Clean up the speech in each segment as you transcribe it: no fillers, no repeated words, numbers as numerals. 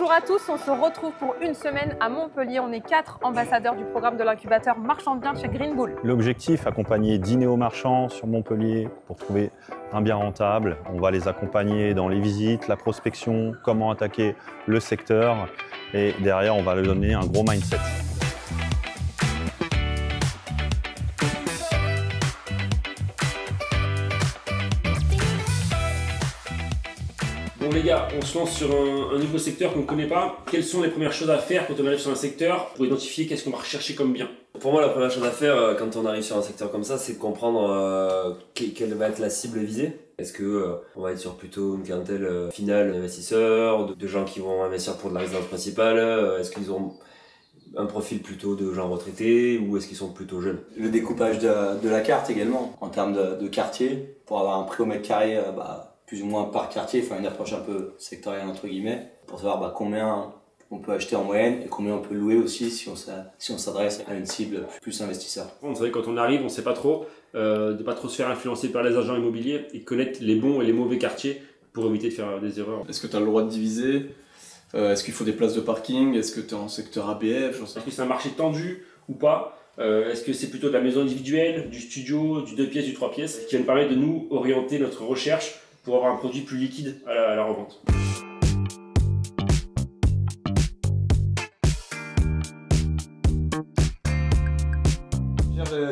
Bonjour à tous, on se retrouve pour une semaine à Montpellier. On est 4 ambassadeurs du programme de l'incubateur Marchand de Biens chez Green Bull. L'objectif, accompagner 10 néo-marchands sur Montpellier pour trouver un bien rentable. On va les accompagner dans les visites, la prospection, comment attaquer le secteur. Et derrière, on va leur donner un gros mindset. Bon les gars, on se lance sur un nouveau secteur qu'on ne connaît pas. Quelles sont les premières choses à faire quand on arrive sur un secteur pour identifier qu'est-ce qu'on va rechercher comme bien? Pour moi, la première chose à faire quand on arrive sur un secteur comme ça, c'est de comprendre quelle va être la cible visée. Est-ce que on va être sur plutôt une clientèle finale d'investisseurs, de gens qui vont investir pour de la résidence principale? Est-ce qu'ils ont un profil plutôt de gens retraités ou est-ce qu'ils sont plutôt jeunes? Le découpage de la carte également, en termes de quartier, pour avoir un prix au mètre carré plus ou moins par quartier, enfin une approche un peu sectorielle entre guillemets, pour savoir combien on peut acheter en moyenne et combien on peut louer aussi si on s'adresse à une cible plus investisseur. Vous savez, quand on arrive, on ne sait pas trop, de pas trop se faire influencer par les agents immobiliers et connaître les bons et les mauvais quartiers pour éviter de faire des erreurs. Est-ce que tu as le droit de diviser? Est-ce qu'il faut des places de parking? Est-ce que tu es en secteur ABF? Est-ce que c'est un marché tendu ou pas? Est-ce que c'est plutôt de la maison individuelle, du studio, du 2 pièces, du 3 pièces, qui va nous permettre de nous orienter notre recherche pour avoir un produit plus liquide à la revente.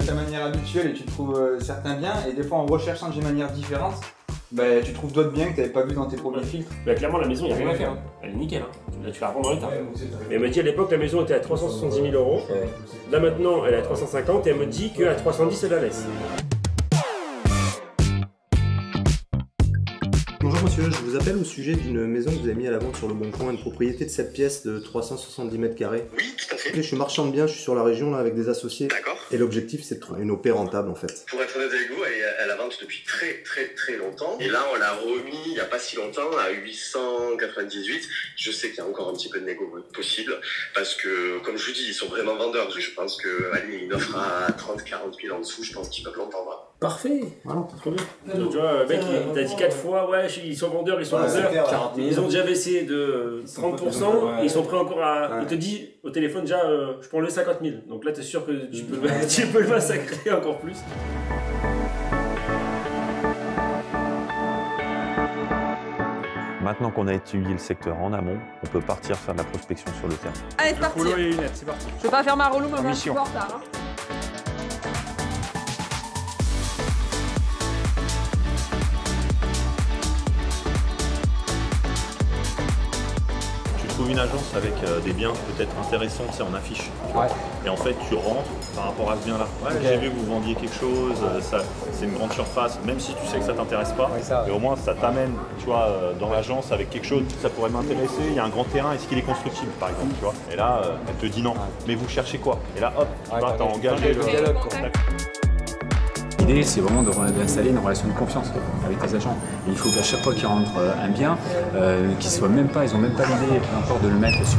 Ta manière habituelle et tu trouves certains biens, et des fois en recherchant de manière différente, tu trouves d'autres biens que tu n'avais pas vu dans tes premiers filtres. Clairement, la maison, il n'y a rien à faire. Elle est nickel. Là, tu la revends dans l'état. Elle m'a dit à l'époque, la maison était à 370 000 €. Là maintenant, elle est à 350 et elle me dit qu'à 310, elle la laisse. Bonjour monsieur, je vous appelle au sujet d'une maison que vous avez mis à la vente sur le Bon Coin, une propriété de 7 pièces de 370 mètres carrés. Oui, tout à fait. Je suis marchand de biens, je suis sur la région là avec des associés. D'accord. Et l'objectif c'est de trouver une OP rentable en fait. Pour être honnête avec vous, elle est à la vente depuis très longtemps. Et là, on l'a remis il n'y a pas si longtemps à 898. Je sais qu'il y a encore un petit peu de négo possible parce que, comme je vous dis, ils sont vraiment vendeurs. Je pense qu'allez, une offre à 30-40 000 en dessous, je pense qu'ils peuvent l'entendre. Parfait, voilà, trop bien. Tu vois, le mec, il t'a dit 4 fois, ouais, ils sont vendeurs, ils sont vendeurs. Ils ont déjà baissé de 30%, et ils sont prêts encore à... Il te dit au téléphone déjà, je prends le 50 000. Donc là, t'es sûr que tu peux le massacrer encore plus. Maintenant qu'on a étudié le secteur en amont, on peut partir faire de la prospection sur le terrain. Allez, c'est parti. C'est parti. Je vais pas faire ma relou, mais on est un petit peu en retard. Tu trouves une agence avec des biens peut-être intéressants, c'est en affiche. Ouais. Et en fait, tu rentres par rapport à ce bien-là. Ouais, j'ai vu que vous vendiez quelque chose, c'est une grande surface, même si tu sais que ça t'intéresse pas. Et au moins, ça t'amène, tu vois, dans l'agence avec quelque chose. Ça pourrait m'intéresser. Il y a un grand terrain. Est-ce qu'il est constructible, par exemple, tu vois? Et là, elle te dit non. Mais vous cherchez quoi? Et là, hop, tu vois, t'as engagé le dialogue. L'idée, c'est vraiment d'installer une relation de confiance avec tes agents. Et il faut qu'à chaque fois qu'ils rentrent un bien, qu'ils soient même pas, ils n'ont même pas l'idée encore de le mettre sur,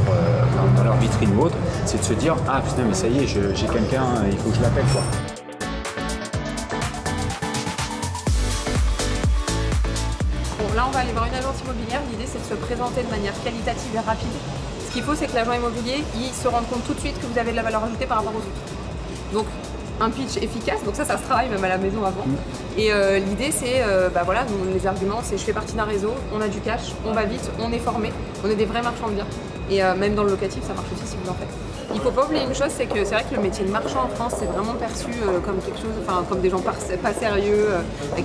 dans leur vitrine ou autre, c'est de se dire « Ah putain, mais ça y est, j'ai quelqu'un, il faut que je l'appelle, quoi. » Bon, là, on va aller voir une agence immobilière. L'idée, c'est de se présenter de manière qualitative et rapide. Ce qu'il faut, c'est que l'agent immobilier, il se rende compte tout de suite que vous avez de la valeur ajoutée par rapport aux autres. Donc, un pitch efficace, donc ça se travaille même à la maison avant. Et l'idée c'est, voilà, nous, les arguments c'est je fais partie d'un réseau, on a du cash, on va vite, on est formé, on est des vrais marchands de biens. Et même dans le locatif ça marche aussi si vous en faites. Il faut pas oublier une chose, c'est que c'est vrai que le métier de marchand en France c'est vraiment perçu comme quelque chose, enfin comme des gens pas sérieux,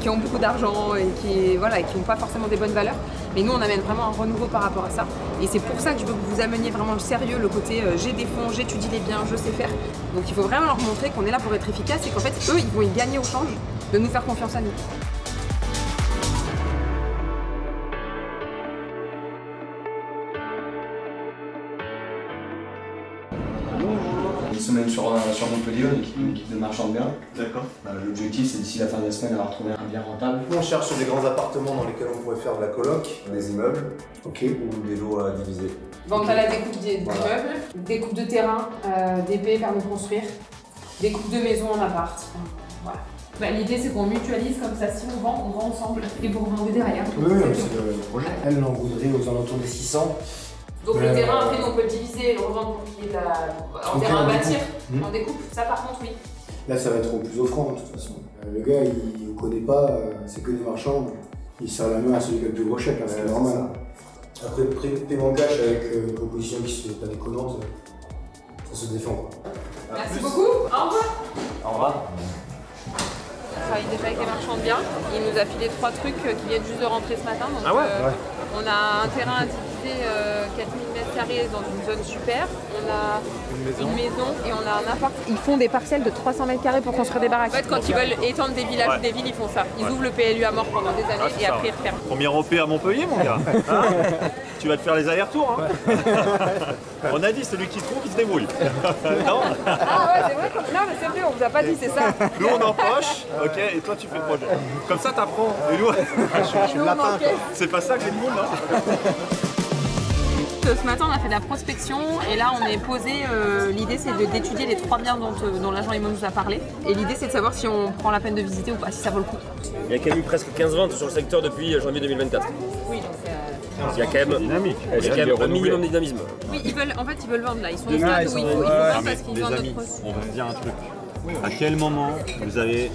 qui ont beaucoup d'argent et qui n'ont pas forcément des bonnes valeurs. Mais nous on amène vraiment un renouveau par rapport à ça. Et c'est pour ça que je veux que vous ameniez vraiment le sérieux, le côté j'ai des fonds, j'étudie les biens, je sais faire. Donc il faut vraiment leur montrer qu'on est là pour être efficace et qu'en fait eux ils vont y gagner au change de nous faire confiance à nous. Une semaine sur Montpellier, une équipe de marchands de biens. D'accord. L'objectif c'est d'ici la fin de la semaine d'avoir trouvé un bien rentable. On cherche des grands appartements dans lesquels on pourrait faire de la coloc, des immeubles, ou des lots à diviser. Donc on a la découpe d'immeubles, découpe de terrain, DP, permis de construire, découpe de maison en appart. Voilà. L'idée c'est qu'on mutualise comme ça, si on vend ensemble et vous revendez derrière. Oui, c'est le projet. Elle en voudrait aux alentours des 600. Donc le terrain, après, nous, on peut le diviser et le revendre pour qu'il y ait en terrain à bâtir, en découpe. Ça, par contre, oui. Là, ça va être au plus offrant, de toute façon. Le gars, il ne connaît pas, c'est que des marchands. Il serre la main à celui qui a le plus gros chèque, c'est normal. Après, paiement cash avec une proposition qui n'est pas déconnante, ça se défend. Merci beaucoup. Au revoir. Au revoir. On travaille déjà avec les marchands de biens. Il nous a filé 3 trucs qui viennent juste de rentrer ce matin. Donc, on a un terrain à diviser 4000 m² dans une zone super. On a une maison et on a un appart. Ils font des parcelles de 300 m² pour construire des baraques. En fait, quand ils veulent étendre des villages ou des villes, ils font ça. Ils ouvrent le PLU à mort pendant des années et après ils referment. Premier OP à Montpellier, mon gars. Hein, tu vas te faire les allers-retours. Hein. On a dit, celui qui trouve, il se débrouille. Non. Ah ouais, c'est vrai. Non, mais c'est vrai, on vous a pas dit, c'est ça. Nous, on empoche, ok, et toi, tu fais le projet. Comme ça, t'apprends. Et nous, je suis lapin. C'est pas ça que j'ai le monde, hein. Ce matin, on a fait de la prospection et là, on est posé. L'idée, c'est d'étudier les 3 biens dont l'agent Imo nous a parlé. Et l'idée, c'est de savoir si on prend la peine de visiter ou pas, si ça vaut le coup. Il y a quand même eu presque 15 ventes sur le secteur depuis janvier 2024. Oui, donc il y a quand même, dynamique. Il y a quand même un minimum de dynamisme. Oui, ils veulent vendre là. Ils sont au stade où il faut vendre parce qu'ils vendent notre produit. On va se dire un truc. À quel moment vous avez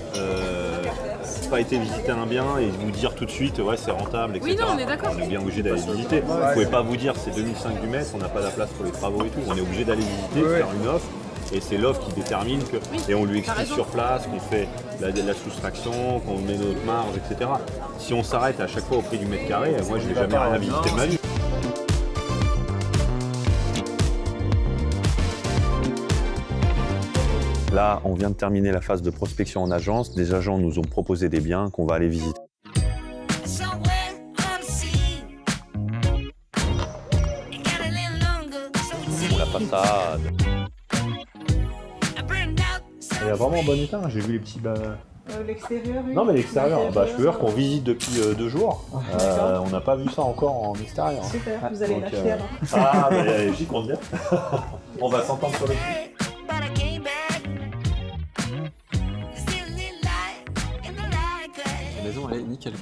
pas été visiter un bien et vous dire tout de suite ouais c'est rentable, etc. Oui, non, on est d'accord. On est bien obligé d'aller visiter. Vous ne pouvez pas vous dire c'est 2005 du mètre, on n'a pas la place pour les travaux et tout. On est obligé d'aller visiter, faire une offre. Et c'est l'offre qui détermine que. Et on lui explique sur place qu'on fait la soustraction, qu'on met notre marge, etc. Si on s'arrête à chaque fois au prix du mètre carré, moi je n'ai jamais rien visité de ma vie. Là, on vient de terminer la phase de prospection en agence. Des agents nous ont proposé des biens qu'on va aller visiter. La façade. Elle est vraiment en bon état. J'ai vu les petits. L'extérieur, oui. Non, mais l'extérieur, je peux dire qu'on visite depuis 2 jours. On n'a pas vu ça encore en extérieur. Super, vous allez l'acheter alors. Ah, j'y compte bien. On va s'entendre sur le prix. La maison, elle est nickel.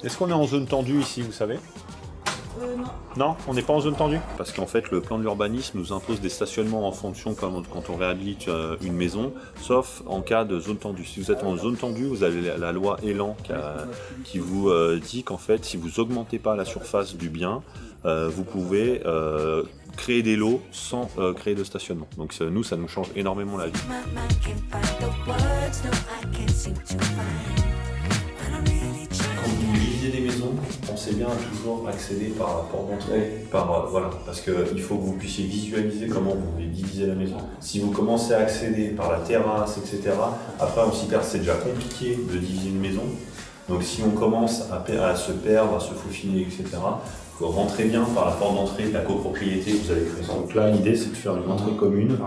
Est-ce qu'on est en zone tendue ici, vous savez? Non. Non, on n'est pas en zone tendue. Parce qu'en fait, le plan de l'urbanisme nous impose des stationnements en fonction quand on réhabilite une maison, sauf en cas de zone tendue. Si vous êtes en zone tendue, vous avez la loi Elan qui vous dit qu'en fait, si vous augmentez pas la surface du bien, vous pouvez créer des lots sans créer de stationnement. Donc nous, ça nous change énormément la vie. Quand vous visitez des maisons, pensez bien à toujours accéder par la porte d'entrée, voilà, parce qu'il faut que vous puissiez visualiser comment vous voulez diviser la maison. Si vous commencez à accéder par la terrasse, etc., après on s'y perd, c'est déjà compliqué de diviser une maison. Donc si on commence à se perdre, à se faufiner, etc., il faut rentrer bien par la porte d'entrée de la copropriété que vous avez créée. Donc là, l'idée c'est de faire une entrée commune,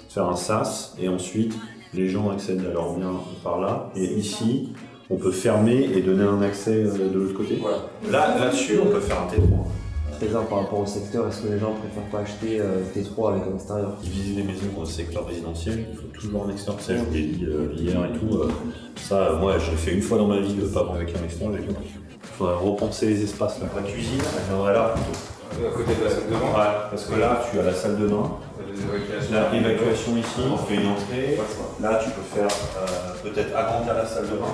faire un sas, et ensuite les gens accèdent à leurs biens par là, et ici, on peut fermer et donner un accès de l'autre côté. Voilà. Là-dessus, on peut faire un T3. Présent par rapport au secteur, est-ce que les gens préfèrent pas acheter T3 avec un extérieur? Diviser les maisons dans le secteur résidentiel, il faut toujours un extérieur. Ça, je vous l'ai dit hier et tout. Ça, moi, j'ai fait une fois dans ma vie de pas vendre avec un extérieur. Il faudrait repenser les espaces. Là. La cuisine, elle viendrait là plutôt. À côté de la salle de bain. Ouais, parce que là, tu as la salle de bain. L'évacuation ici, on fait une entrée. Là, tu peux faire peut-être agrandir la salle de bain.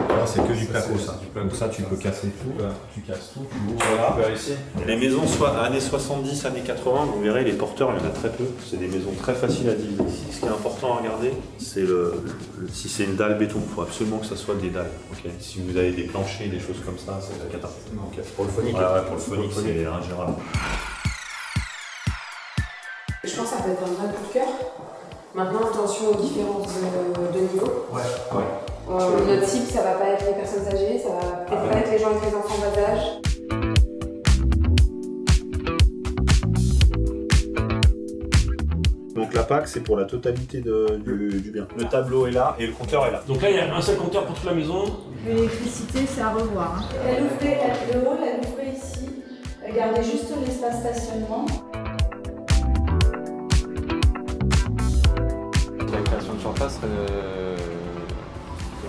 Là, c'est que du placo, ça. Donc ça, tu peux casser tout. Tu casses tout, tu ouvres là. Ici. Les maisons, soit années 70, années 80, vous verrez, les porteurs, il y en a très peu. C'est des maisons très faciles à diviser. Ce qui est important à regarder, c'est si c'est une dalle béton, il faut absolument que ça soit des dalles. Okay. Si vous avez des planchers, des choses comme ça, c'est la cata. Okay. Pour le phonique, pour le phonique, c'est ingérable. Je pense que ça peut être un vrai coup de cœur. Maintenant, attention aux différences de niveau. Notre cible, ça va pas être les personnes âgées, ça va peut-être pas être les gens avec les enfants bas âge. Donc la PAC, c'est pour la totalité du bien. Le tableau est là et le compteur est là. Donc là, il y a un seul compteur pour toute la maison. L'électricité, c'est à revoir. Hein. Le hall, elle ouvrait ici. Elle gardait juste l'espace stationnement. La création de surface serait.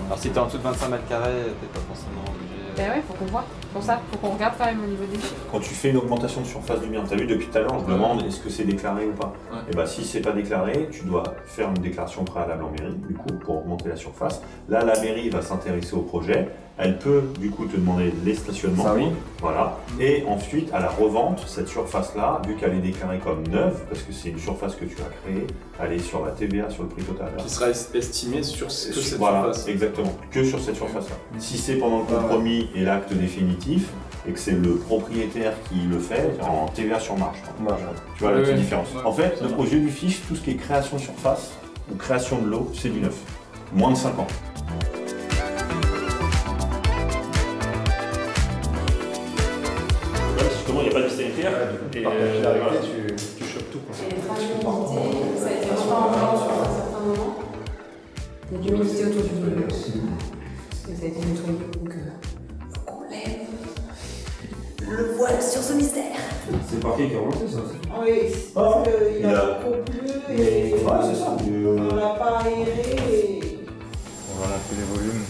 Alors si t'es en dessous de 25 mètres carrés, t'es pas forcément obligé. Ben ouais, faut qu'on voit. Pour ça, faut qu'on regarde quand même au niveau des chiffres. Quand tu fais une augmentation de surface du bien, tu as vu depuis tout à l'heure, je demande est-ce que c'est déclaré ou pas. Et bah si c'est pas déclaré, tu dois faire une déclaration préalable en mairie, du coup, pour augmenter la surface. Là, la mairie va s'intéresser au projet. Elle peut du coup te demander les stationnements. Ça, oui. Voilà. Et ensuite, à la revente, cette surface-là, vu qu'elle est déclarée comme neuve, parce que c'est une surface que tu as créée, elle est sur la TVA, sur le prix total. Qui sera estimée sur cette surface. Voilà, exactement. Que sur cette surface-là. Si c'est pendant le compromis et l'acte définitif, et que c'est le propriétaire qui le fait, en TVA sur marge. Tu vois la petite différence. En fait, aux yeux du fisc, tout ce qui est création de surface ou création de lot, c'est du neuf. Moins de 5 ans. Justement, il n'y a pas de sanitaire. Et par popularité, tu chopes tout. Et les fragilités, ça a été reçu en blanc sur un certain moment. Il y a de l'humidité autour du volume. Parce que ça a été nettoyé, donc faut qu'on lève le voile sur ce mystère. C'est le parquet qui a remonté ça aussi. Oui, parce qu'il a beaucoup plu et on l'a pas aéré. Et... On a fait les volumes.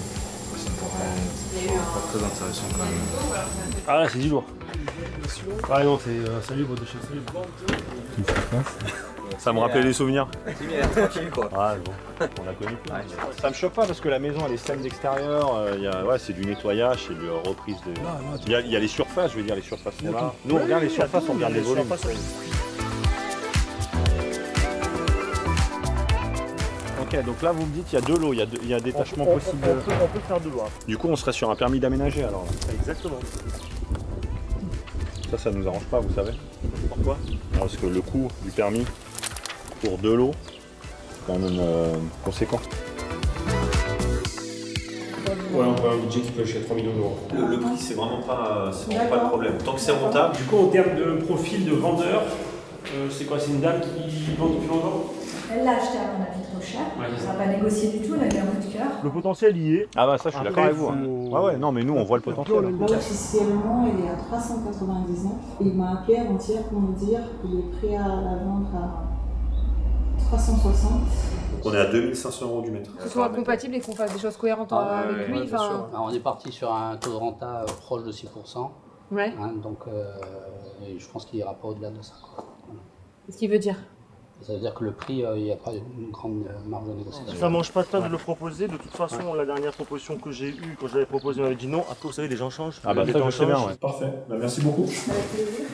Ça me paraît pas très intéressant quand même. Ah là, c'est du lourd. Ah non, c'est salut, votre déchet, salut. Ça me rappelait des souvenirs. Il a l'air tranquille quoi. Ah bon, on a connu. Ça me choque pas parce que la maison elle est saine d'extérieur, c'est du nettoyage, c'est de reprise de. Il y a les surfaces, je veux dire, les surfaces sont là. Nous on regarde les surfaces, on regarde les volumes. Ok, donc là vous me dites il y a deux lots, il y a détachement possible. On peut faire deux lots. Du coup on serait sur un permis d'aménager alors. Exactement. Ça nous arrange pas, vous savez. Pourquoi? Parce que le coût du permis pour deux lots, c'est quand même conséquent. Ouais, on peut avoir un budget qui peut acheter 3 millions d'euros. Le prix, c'est vraiment pas le problème. Tant que c'est rentable. Du coup, en termes de profil de vendeur, c'est quoi? C'est une dame qui vend depuis longtemps? Elle l'a acheté à mon avis trop cher. Ouais, On n'a pas négocié du tout, elle a eu un coup de cœur. Le potentiel y est. Ah bah ça, je suis d'accord avec vous. Ah ouais, non, mais nous, on voit le potentiel. Officiellement, il est à 399. Il m'a appelé avant-hier pour me dire qu'il est prêt à la vendre à 360. On est à 2500 € du mètre. Que ce soit compatible et qu'on fasse des choses cohérentes avec lui. On est parti sur un taux de renta proche de 6%. Ouais. Hein, donc je pense qu'il n'ira pas au-delà de ça. Voilà. Qu'est-ce qu'il veut dire? Ça veut dire que le prix, il n'y a pas une grande marge de négociation. Ça ne mange pas de pain de le proposer. De toute façon, la dernière proposition que j'ai eue, quand je l'avais proposé, on m'avait dit non. Après, vous savez, les gens changent. Ah bah les ça, temps je sais bien, changent. ouais. Parfait. Bah, merci beaucoup. Avec plaisir.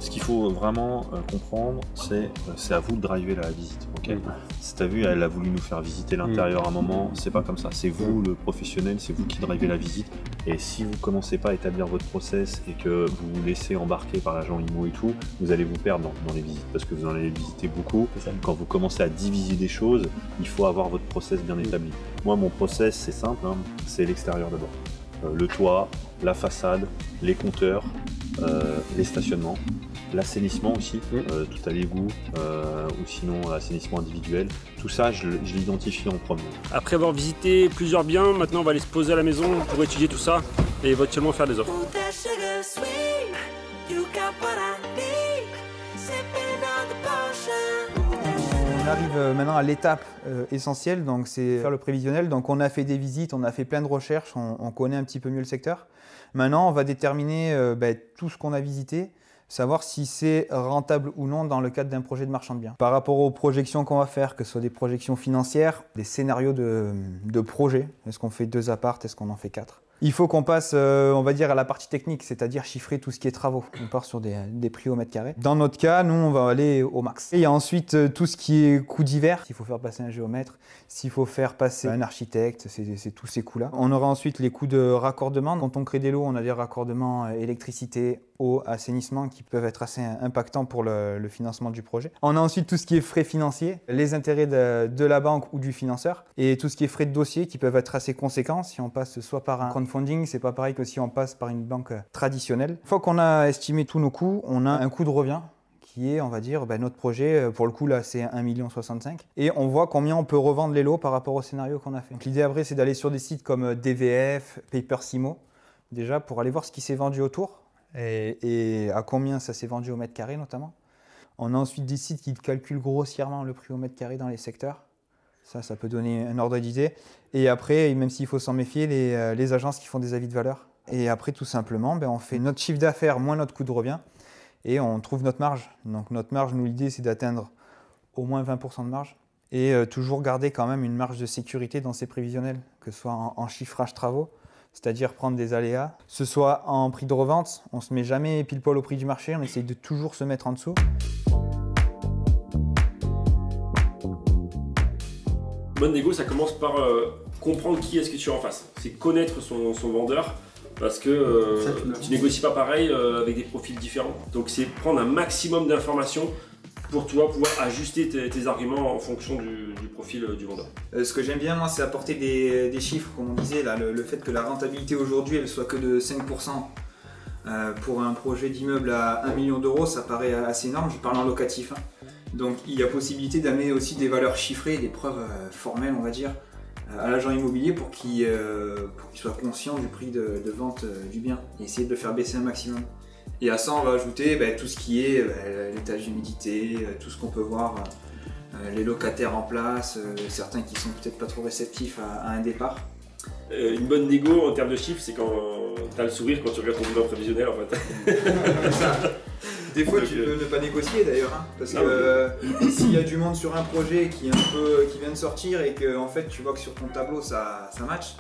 Ce qu'il faut vraiment comprendre, c'est à vous de driver la visite. Okay, si t'as vu, elle a voulu nous faire visiter l'intérieur à un moment, c'est pas comme ça. C'est vous le professionnel, c'est vous qui drivez la visite. Et si vous commencez pas à établir votre process et que vous vous laissez embarquer par l'agent IMO et tout, vous allez vous perdre dans les visites parce que vous en allez visiter beaucoup. Quand vous commencez à diviser des choses, il faut avoir votre process bien établi. Moi, mon process, c'est simple, hein, c'est l'extérieur d'abord. Le toit, la façade, les compteurs, les stationnements. L'assainissement aussi, tout à l'égout, ou sinon l'assainissement individuel. Tout ça, je l'identifie en premier. Après avoir visité plusieurs biens, maintenant on va aller se poser à la maison pour étudier tout ça et éventuellement faire des offres. On arrive maintenant à l'étape essentielle, donc c'est faire le prévisionnel. Donc on a fait des visites, on a fait plein de recherches, on connaît un petit peu mieux le secteur. Maintenant, on va déterminer tout ce qu'on a visité, savoir si c'est rentable ou non dans le cadre d'un projet de marchand de biens. Par rapport aux projections qu'on va faire, que ce soit des projections financières, des scénarios de projet, est-ce qu'on fait 2 apparts, est-ce qu'on en fait 4? Il faut qu'on passe, on va dire, à la partie technique, c'est-à-dire chiffrer tout ce qui est travaux. On part sur des prix au mètre carré. Dans notre cas, nous, on va aller au max. Et il y a ensuite tout ce qui est coûts divers. S'il faut faire passer un géomètre, s'il faut faire passer un architecte, c'est tous ces coûts-là. On aura ensuite les coûts de raccordement. Quand on crée des lots, on a des raccordements électricité, eau, assainissement qui peuvent être assez impactants pour le financement du projet. On a ensuite tout ce qui est frais financiers, les intérêts de la banque ou du financeur et tout ce qui est frais de dossier qui peuvent être assez conséquents si on passe soit par un crowdfunding, c'est pas pareil que si on passe par une banque traditionnelle. Une fois qu'on a estimé tous nos coûts, on a un coût de revient qui est, on va dire, notre projet, pour le coup là c'est 1,65 million et on voit combien on peut revendre les lots par rapport au scénario qu'on a fait. L'idée après c'est d'aller sur des sites comme DVF, Papersimo, déjà pour aller voir ce qui s'est vendu autour. Et à combien ça s'est vendu au mètre carré notamment. On a ensuite des sites qui calculent grossièrement le prix au mètre carré dans les secteurs. Ça peut donner un ordre d'idée. Et après, même s'il faut s'en méfier, les agences qui font des avis de valeur. Et après, tout simplement, on fait notre chiffre d'affaires moins notre coût de revient et on trouve notre marge. Donc notre marge, nous, l'idée, c'est d'atteindre au moins 20% de marge et toujours garder quand même une marge de sécurité dans ces prévisionnels, que ce soit en chiffrage travaux, c'est-à-dire prendre des aléas, ce soit en prix de revente, on ne se met jamais pile poil au prix du marché, on essaye de toujours se mettre en dessous. Bonne négo, ça commence par comprendre qui est-ce que tu as en face. C'est connaître son vendeur parce que tu négocies pas pareil avec des profils différents. Donc c'est prendre un maximum d'informations pour toi pouvoir ajuster tes arguments en fonction du profil du vendeur. Ce que j'aime bien moi, c'est apporter des chiffres, comme on disait là, le fait que la rentabilité aujourd'hui elle soit que de 5%. Pour un projet d'immeuble à 1 million d'euros, ça paraît assez énorme, je parle en locatif. Donc il y a possibilité d'amener aussi des valeurs chiffrées, des preuves formelles on va dire, à l'agent immobilier pour qu'il soit conscient du prix de vente du bien et essayer de le faire baisser un maximum. Et à ça on va ajouter tout ce qui est l'étage d'humidité, tout ce qu'on peut voir, les locataires en place, certains qui sont peut-être pas trop réceptifs à un départ. Une bonne négo en termes de chiffres, c'est quand tu as le sourire quand tu regardes ton bilan prévisionnel en fait. Des fois tu peux ne pas négocier d'ailleurs, parce que s'il y a du monde sur un projet qui vient de sortir et que en fait tu vois que sur ton tableau ça match,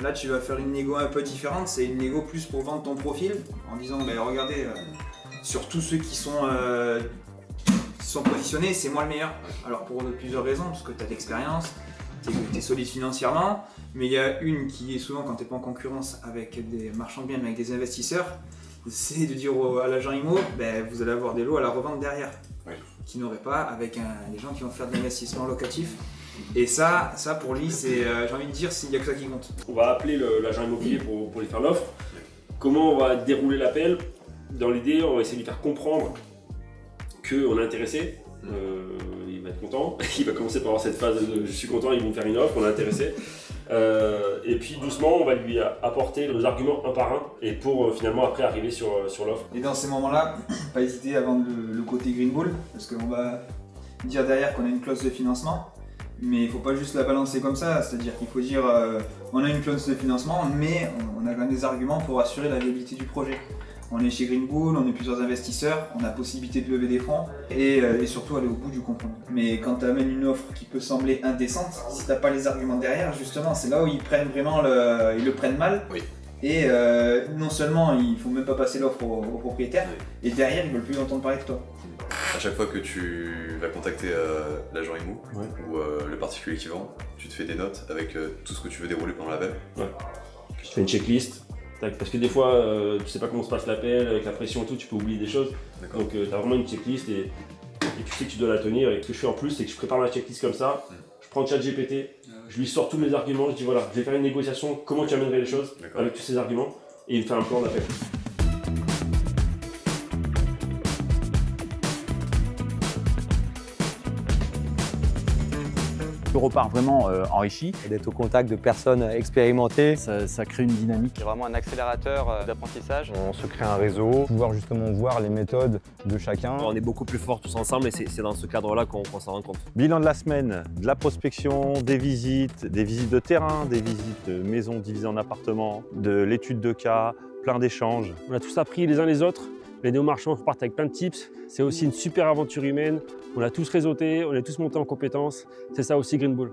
là tu vas faire une négo un peu différente, c'est une négo plus pour vendre ton profil en disant regardez, sur tous ceux qui sont positionnés, c'est moi le meilleur. Alors pour plusieurs raisons, parce que tu as de l'expérience, tu es solide financièrement, mais il y a une qui est souvent quand tu n'es pas en concurrence avec des marchands de biens, mais avec des investisseurs, c'est de dire à l'agent IMO, vous allez avoir des lots à la revente derrière, qui n'auraient pas avec les gens qui vont faire de l'investissement locatif. Et ça pour lui, c'est, j'ai envie de dire, il n'y a que ça qui compte. On va appeler l'agent immobilier pour lui faire l'offre. Comment on va dérouler l'appel? Dans l'idée, on va essayer de lui faire comprendre qu'on est intéressé. Il va être content. Il va commencer par avoir cette phase de je suis content, ils vont me faire une offre, on est intéressé. Et puis doucement, on va lui apporter nos arguments un par un et pour finalement après arriver sur l'offre. Et dans ces moments-là, pas hésiter à vendre le côté Green Bull, parce qu'on va dire derrière qu'on a une clause de financement, mais il ne faut pas juste la balancer comme ça, c'est-à-dire qu'il faut dire on a une clause de financement, mais on a quand même des arguments pour assurer la viabilité du projet. On est chez Green Bull, on est plusieurs investisseurs, on a possibilité de lever des fonds et surtout aller au bout du compromis. Mais quand tu amènes une offre qui peut sembler indécente, si tu n'as pas les arguments derrière, justement, c'est là où ils prennent vraiment ils le prennent mal. Oui. Et non seulement il ne faut même pas passer l'offre au propriétaire, et derrière ils ne veulent plus entendre parler de toi. À chaque fois que tu vas contacter l'agent IMO ou le particulier qui vend, tu te fais des notes avec tout ce que tu veux dérouler pendant l'appel. Tu fais une checklist. Parce que des fois, tu sais pas comment se passe l'appel, avec la pression et tout, tu peux oublier des choses. Donc tu as vraiment une checklist et tu sais que tu dois la tenir. Et ce que je fais en plus, c'est que je prépare ma checklist comme ça, je prends ChatGPT, je lui sors tous mes arguments, je dis voilà, je vais faire une négociation, comment tu amènerais les choses avec tous ces arguments, et il me fait un plan d'appel. Tu repars vraiment enrichi. D'être au contact de personnes expérimentées. Ça crée une dynamique. C'est vraiment un accélérateur d'apprentissage. On se crée un réseau, pouvoir justement voir les méthodes de chacun. On est beaucoup plus forts tous ensemble et c'est dans ce cadre-là qu'on s'en rend compte. Bilan de la semaine, de la prospection, des visites de terrain, des visites de maisons divisées en appartements, de l'étude de cas, plein d'échanges. On a tous appris les uns les autres. Les néo-marchands repartent avec plein de tips. C'est aussi une super aventure humaine. On a tous réseauté, on est tous montés en compétences. C'est ça aussi Green Bull.